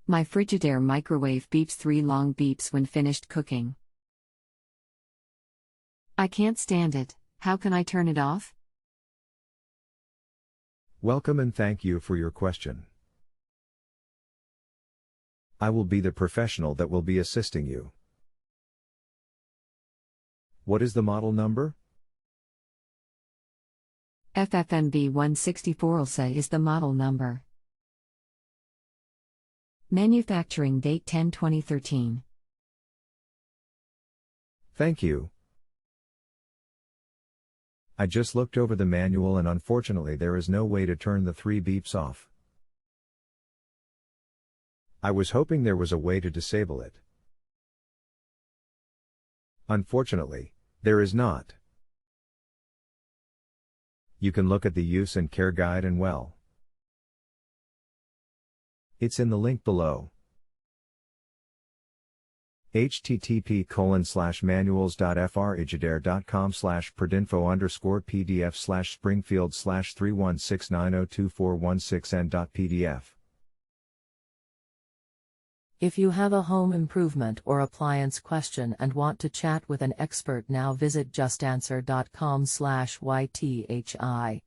My Frigidaire microwave beeps 3 long beeps when finished cooking. I can't stand it. How can I turn it off? Welcome and thank you for your question. I will be the professional that will be assisting you. What is the model number? FFMB 164 ILSA is the model number. Manufacturing date 10/2013. Thank you. I just looked over the manual and unfortunately there is no way to turn the 3 beeps off. I was hoping there was a way to disable it. Unfortunately, there is not. You can look at the use and care guide and well. It's in the link below. http://manuals.frigidaire.com/pridinfo_pdf/springfield/316902416n.pdf. If you have a home improvement or appliance question and want to chat with an expert now, visit JustAnswer.com/YTHI.